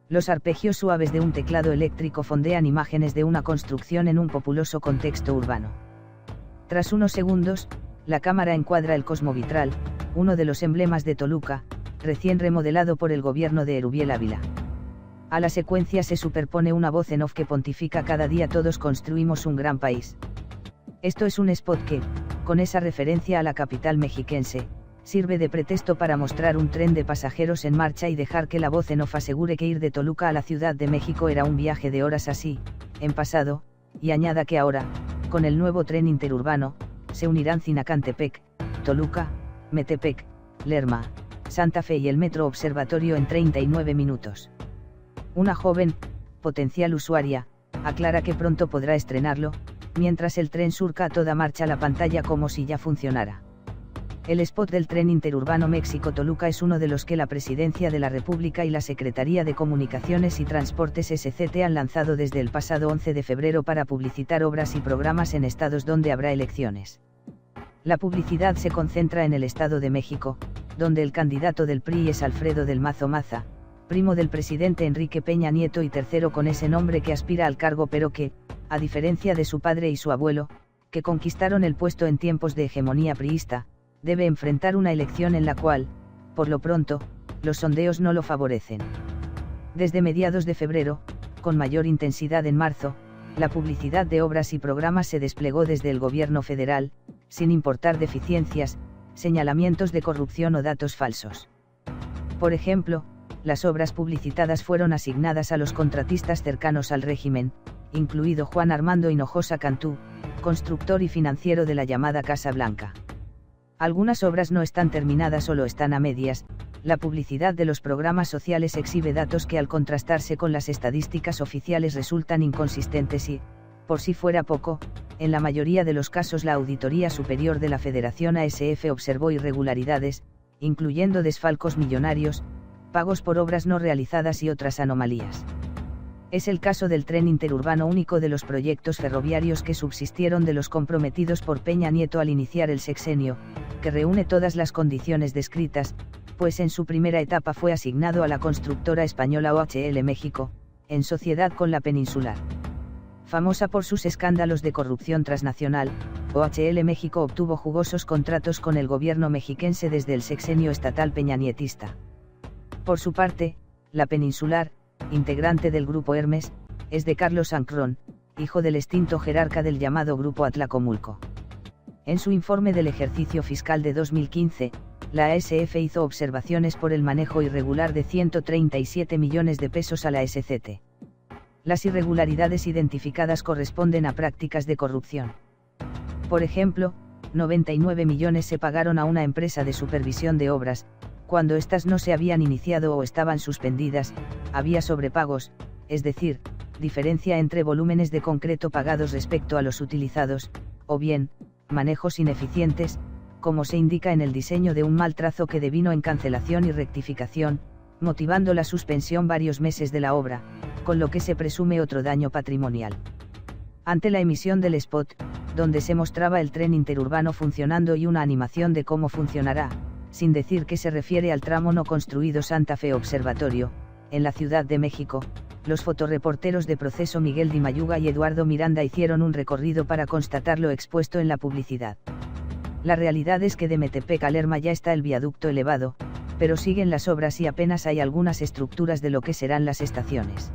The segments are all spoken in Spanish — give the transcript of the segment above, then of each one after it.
Los arpegios suaves de un teclado eléctrico fondean imágenes de una construcción en un populoso contexto urbano. Tras unos segundos, la cámara encuadra el Cosmovitral, uno de los emblemas de Toluca, recién remodelado por el gobierno de Erubiel Ávila. A la secuencia se superpone una voz en off que pontifica: cada día todos construimos un gran país. Esto es un spot que, con esa referencia a la capital mexiquense, sirve de pretexto para mostrar un tren de pasajeros en marcha y dejar que la voz en off asegure que ir de Toluca a la Ciudad de México era un viaje de horas así, en pasado, y añada que ahora, con el nuevo tren interurbano, se unirán Zinacantepec, Toluca, Metepec, Lerma, Santa Fe y el Metro Observatorio en 39 minutos. Una joven, potencial usuaria, aclara que pronto podrá estrenarlo, mientras el tren surca a toda marcha la pantalla como si ya funcionara. El spot del tren interurbano México-Toluca es uno de los que la Presidencia de la República y la Secretaría de Comunicaciones y Transportes SCT han lanzado desde el pasado 11 de febrero para publicitar obras y programas en estados donde habrá elecciones. La publicidad se concentra en el Estado de México, donde el candidato del PRI es Alfredo del Mazo Maza, primo del presidente Enrique Peña Nieto y tercero con ese nombre que aspira al cargo, pero que, a diferencia de su padre y su abuelo, que conquistaron el puesto en tiempos de hegemonía priista, debe enfrentar una elección en la cual, por lo pronto, los sondeos no lo favorecen. Desde mediados de febrero, con mayor intensidad en marzo, la publicidad de obras y programas se desplegó desde el gobierno federal, sin importar deficiencias, señalamientos de corrupción o datos falsos. Por ejemplo, las obras publicitadas fueron asignadas a los contratistas cercanos al régimen, incluido Juan Armando Hinojosa Cantú, constructor y financiero de la llamada Casa Blanca. Algunas obras no están terminadas o lo están a medias. La publicidad de los programas sociales exhibe datos que al contrastarse con las estadísticas oficiales resultan inconsistentes y, por si fuera poco, en la mayoría de los casos la Auditoría Superior de la Federación ASF observó irregularidades, incluyendo desfalcos millonarios, pagos por obras no realizadas y otras anomalías. Es el caso del tren interurbano, único de los proyectos ferroviarios que subsistieron de los comprometidos por Peña Nieto al iniciar el sexenio, que reúne todas las condiciones descritas, pues en su primera etapa fue asignado a la constructora española OHL México, en sociedad con la Peninsular. Famosa por sus escándalos de corrupción transnacional, OHL México obtuvo jugosos contratos con el gobierno mexiquense desde el sexenio estatal peñanietista. Por su parte, la Peninsular, integrante del Grupo Hermes, es de Carlos Ancrón, hijo del extinto jerarca del llamado Grupo Atlacomulco. En su informe del ejercicio fiscal de 2015, la ASF hizo observaciones por el manejo irregular de 137 millones de pesos a la SCT. Las irregularidades identificadas corresponden a prácticas de corrupción. Por ejemplo, 99 millones se pagaron a una empresa de supervisión de obras, cuando éstas no se habían iniciado o estaban suspendidas. Había sobrepagos, es decir, diferencia entre volúmenes de concreto pagados respecto a los utilizados, o bien, manejos ineficientes, como se indica en el diseño de un mal trazo que devino en cancelación y rectificación, motivando la suspensión varios meses de la obra, con lo que se presume otro daño patrimonial. Ante la emisión del spot, donde se mostraba el tren interurbano funcionando y una animación de cómo funcionará, sin decir que se refiere al tramo no construido Santa Fe Observatorio, en la Ciudad de México, los fotoreporteros de Proceso Miguel Di Mayuga y Eduardo Miranda hicieron un recorrido para constatar lo expuesto en la publicidad. La realidad es que de Metepec a Lerma ya está el viaducto elevado, pero siguen las obras y apenas hay algunas estructuras de lo que serán las estaciones.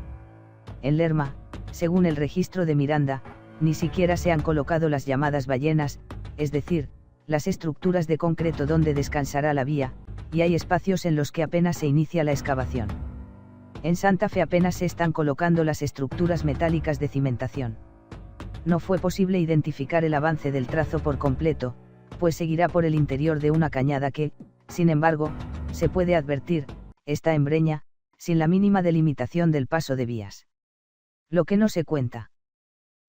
En Lerma, según el registro de Miranda, ni siquiera se han colocado las llamadas ballenas, es decir, las estructuras de concreto donde descansará la vía, y hay espacios en los que apenas se inicia la excavación. En Santa Fe apenas se están colocando las estructuras metálicas de cimentación. No fue posible identificar el avance del trazo por completo, pues seguirá por el interior de una cañada que, sin embargo, se puede advertir, está en breña, sin la mínima delimitación del paso de vías. Lo que no se cuenta.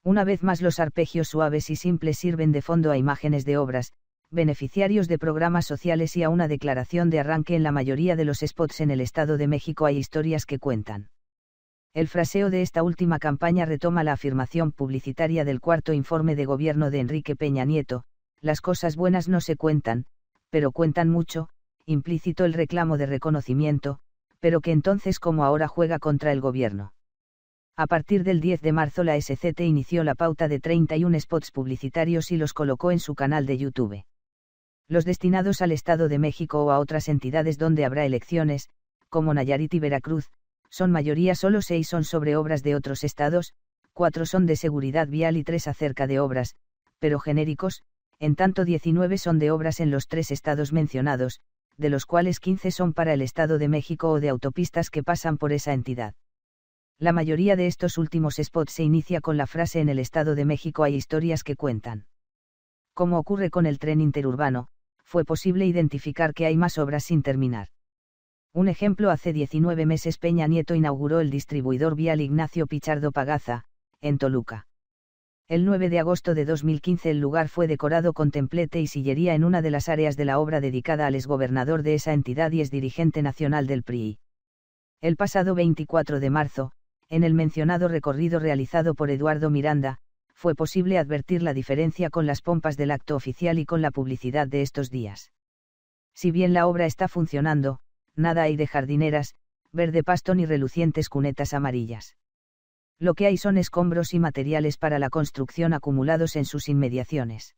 Una vez más, los arpegios suaves y simples sirven de fondo a imágenes de obras, beneficiarios de programas sociales y a una declaración de arranque. En la mayoría de los spots en el Estado de México hay historias que cuentan. El fraseo de esta última campaña retoma la afirmación publicitaria del cuarto informe de gobierno de Enrique Peña Nieto: las cosas buenas no se cuentan, pero cuentan mucho, implícito el reclamo de reconocimiento, pero que entonces como ahora juega contra el gobierno. A partir del 10 de marzo la SCT inició la pauta de 31 spots publicitarios y los colocó en su canal de YouTube. Los destinados al Estado de México o a otras entidades donde habrá elecciones, como Nayarit y Veracruz, son mayoría solo 6 son sobre obras de otros estados, 4 son de seguridad vial y 3 acerca de obras, pero genéricos, en tanto 19 son de obras en los 3 estados mencionados, de los cuales 15 son para el Estado de México o de autopistas que pasan por esa entidad. La mayoría de estos últimos spots se inicia con la frase "en el Estado de México hay historias que cuentan". Como ocurre con el tren interurbano, fue posible identificar que hay más obras sin terminar. Un ejemplo: hace 19 meses Peña Nieto inauguró el distribuidor vial Ignacio Pichardo Pagaza, en Toluca. El 9 de agosto de 2015 el lugar fue decorado con templete y sillería en una de las áreas de la obra dedicada al exgobernador de esa entidad y exdirigente nacional del PRI. El pasado 24 de marzo, en el mencionado recorrido realizado por Eduardo Miranda, fue posible advertir la diferencia con las pompas del acto oficial y con la publicidad de estos días. Si bien la obra está funcionando, nada hay de jardineras, verde pasto ni relucientes cunetas amarillas. Lo que hay son escombros y materiales para la construcción acumulados en sus inmediaciones.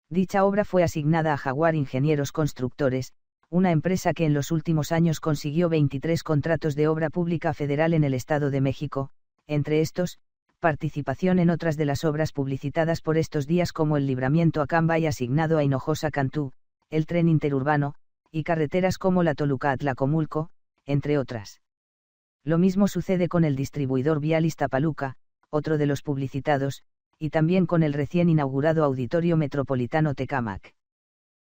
Dicha obra fue asignada a Jaguar Ingenieros Constructores, una empresa que en los últimos años consiguió 23 contratos de obra pública federal en el Estado de México, entre estos, participación en otras de las obras publicitadas por estos días como el libramiento a Cambay asignado a Hinojosa Cantú, el tren interurbano, y carreteras como la Toluca-Atlacomulco, entre otras. Lo mismo sucede con el distribuidor vial Iztapaluca, otro de los publicitados, y también con el recién inaugurado Auditorio Metropolitano Tecámac.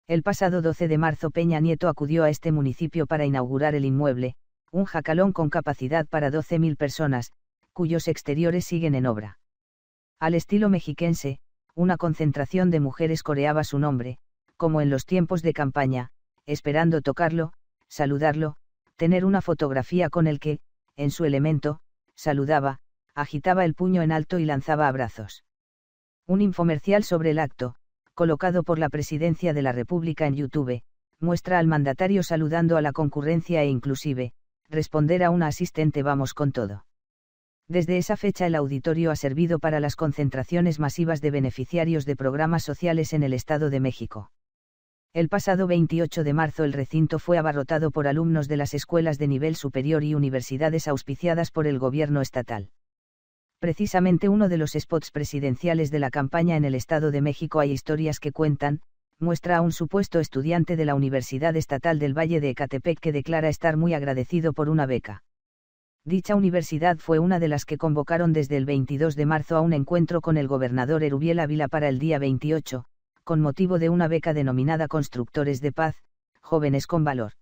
El pasado 12 de marzo Peña Nieto acudió a este municipio para inaugurar el inmueble, un jacalón con capacidad para 12.000 personas, cuyos exteriores siguen en obra. Al estilo mexiquense, una concentración de mujeres coreaba su nombre, como en los tiempos de campaña, esperando tocarlo, saludarlo, tener una fotografía con el que, en su elemento, saludaba, agitaba el puño en alto y lanzaba abrazos. Un infomercial sobre el acto, colocado por la Presidencia de la República en YouTube, muestra al mandatario saludando a la concurrencia e inclusive, responder a una asistente "vamos con todo". Desde esa fecha el auditorio ha servido para las concentraciones masivas de beneficiarios de programas sociales en el Estado de México. El pasado 28 de marzo el recinto fue abarrotado por alumnos de las escuelas de nivel superior y universidades auspiciadas por el gobierno estatal. Precisamente uno de los spots presidenciales de la campaña en el Estado de México "Hay historias que cuentan", muestra a un supuesto estudiante de la Universidad Estatal del Valle de Ecatepec que declara estar muy agradecido por una beca. Dicha universidad fue una de las que convocaron desde el 22 de marzo a un encuentro con el gobernador Erubiel Ávila para el día 28, con motivo de una beca denominada Constructores de Paz, Jóvenes con Valor.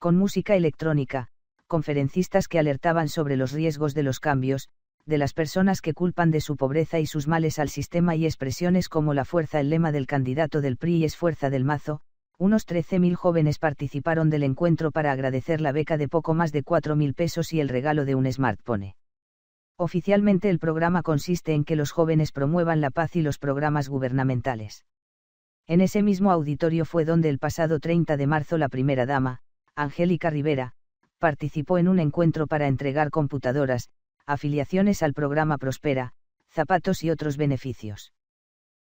Con música electrónica, conferencistas que alertaban sobre los riesgos de los cambios, de las personas que culpan de su pobreza y sus males al sistema y expresiones como la fuerza. El lema del candidato del PRI es "Fuerza del Mazo". Unos 13.000 jóvenes participaron del encuentro para agradecer la beca de poco más de 4.000 pesos y el regalo de un smartphone. Oficialmente el programa consiste en que los jóvenes promuevan la paz y los programas gubernamentales. En ese mismo auditorio fue donde el pasado 30 de marzo la primera dama, Angélica Rivera, participó en un encuentro para entregar computadoras, afiliaciones al programa Prospera, zapatos y otros beneficios.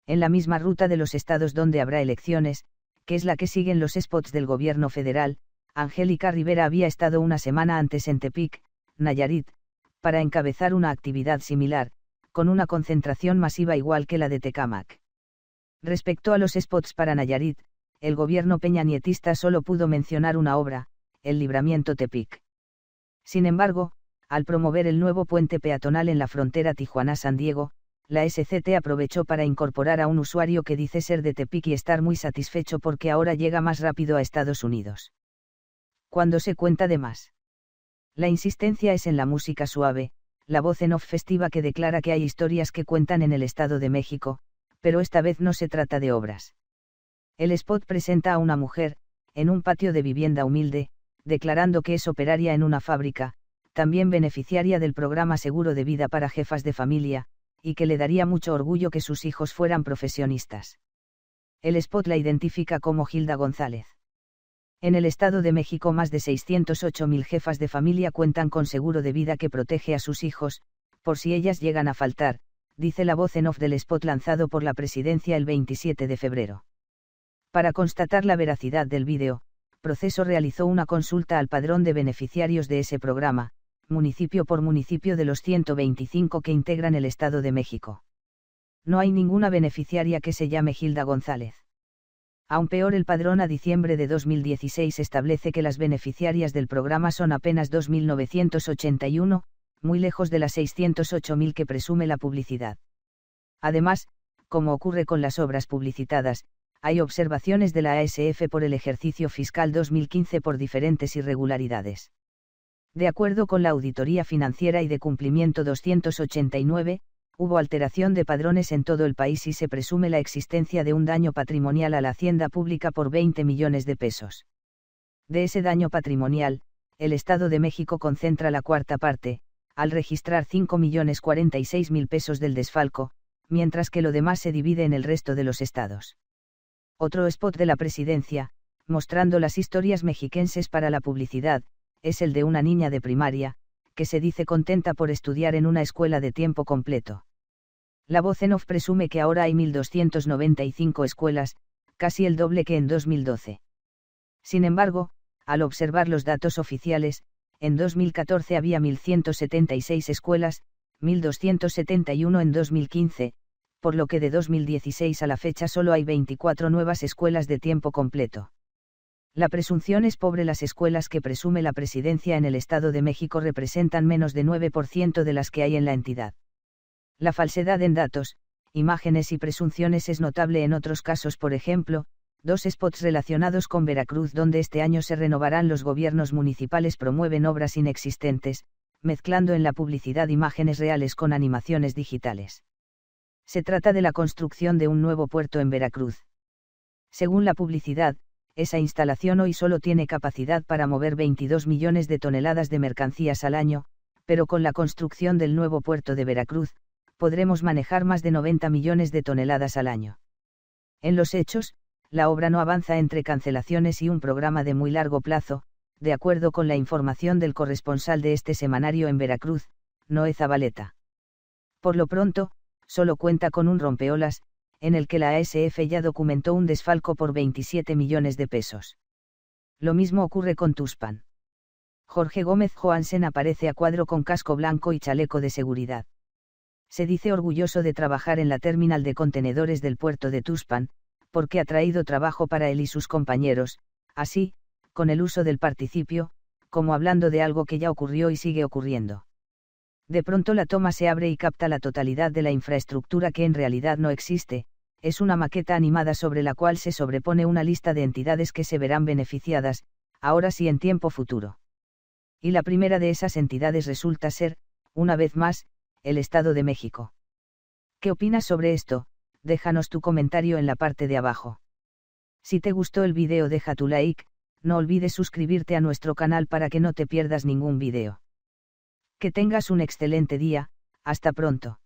En la misma ruta de los estados donde habrá elecciones, que es la que siguen los spots del gobierno federal, Angélica Rivera había estado una semana antes en Tepic, Nayarit, para encabezar una actividad similar, con una concentración masiva igual que la de Tecámac. Respecto a los spots para Nayarit, el gobierno peñanietista solo pudo mencionar una obra, el libramiento Tepic. Sin embargo, al promover el nuevo puente peatonal en la frontera Tijuana-San Diego, la SCT aprovechó para incorporar a un usuario que dice ser de Tepic y estar muy satisfecho porque ahora llega más rápido a Estados Unidos. Cuando se cuenta de más. La insistencia es en la música suave, la voz en off festiva que declara que hay historias que cuentan en el Estado de México, pero esta vez no se trata de obras. El spot presenta a una mujer, en un patio de vivienda humilde, declarando que es operaria en una fábrica, también beneficiaria del programa Seguro de Vida para Jefas de Familia, y que le daría mucho orgullo que sus hijos fueran profesionistas. El spot la identifica como Gilda González. En el Estado de México más de 608.000 jefas de familia cuentan con seguro de vida que protege a sus hijos, por si ellas llegan a faltar, dice la voz en off del spot lanzado por la presidencia el 27 de febrero. Para constatar la veracidad del vídeo, Proceso realizó una consulta al padrón de beneficiarios de ese programa, municipio por municipio de los 125 que integran el Estado de México. No hay ninguna beneficiaria que se llame Gilda González. Aún peor, el padrón a diciembre de 2016 establece que las beneficiarias del programa son apenas 2.981, muy lejos de las 608.000 que presume la publicidad. Además, como ocurre con las obras publicitadas, hay observaciones de la ASF por el ejercicio fiscal 2015 por diferentes irregularidades. De acuerdo con la Auditoría Financiera y de Cumplimiento 289, hubo alteración de padrones en todo el país y se presume la existencia de un daño patrimonial a la hacienda pública por 20 millones de pesos. De ese daño patrimonial, el Estado de México concentra la cuarta parte, al registrar 5.046.000 pesos del desfalco, mientras que lo demás se divide en el resto de los estados. Otro spot de la presidencia, mostrando las historias mexiquenses para la publicidad, es el de una niña de primaria, que se dice contenta por estudiar en una escuela de tiempo completo. La voz en off presume que ahora hay 1.295 escuelas, casi el doble que en 2012. Sin embargo, al observar los datos oficiales, en 2014 había 1.176 escuelas, 1.271 en 2015, por lo que de 2016 a la fecha solo hay 24 nuevas escuelas de tiempo completo. La presunción es pobre. Las escuelas que presume la presidencia en el Estado de México representan menos de 9% de las que hay en la entidad. La falsedad en datos, imágenes y presunciones es notable en otros casos, por ejemplo, dos spots relacionados con Veracruz donde este año se renovarán los gobiernos municipales promueven obras inexistentes, mezclando en la publicidad imágenes reales con animaciones digitales. Se trata de la construcción de un nuevo puerto en Veracruz. Según la publicidad, esa instalación hoy solo tiene capacidad para mover 22 millones de toneladas de mercancías al año, pero con la construcción del nuevo puerto de Veracruz, podremos manejar más de 90 millones de toneladas al año. En los hechos, la obra no avanza entre cancelaciones y un programa de muy largo plazo, de acuerdo con la información del corresponsal de este semanario en Veracruz, Noé Zabaleta. Por lo pronto, solo cuenta con un rompeolas, en el que la ASF ya documentó un desfalco por 27 millones de pesos. Lo mismo ocurre con Tuspan. Jorge Gómez Johansen aparece a cuadro con casco blanco y chaleco de seguridad. Se dice orgulloso de trabajar en la terminal de contenedores del puerto de Tuspan, porque ha traído trabajo para él y sus compañeros, así, con el uso del participio, como hablando de algo que ya ocurrió y sigue ocurriendo. De pronto la toma se abre y capta la totalidad de la infraestructura que en realidad no existe, es una maqueta animada sobre la cual se sobrepone una lista de entidades que se verán beneficiadas, ahora sí en tiempo futuro. Y la primera de esas entidades resulta ser, una vez más, el Estado de México. ¿Qué opinas sobre esto? Déjanos tu comentario en la parte de abajo. Si te gustó el vídeo deja tu like, no olvides suscribirte a nuestro canal para que no te pierdas ningún vídeo. Que tengas un excelente día, hasta pronto.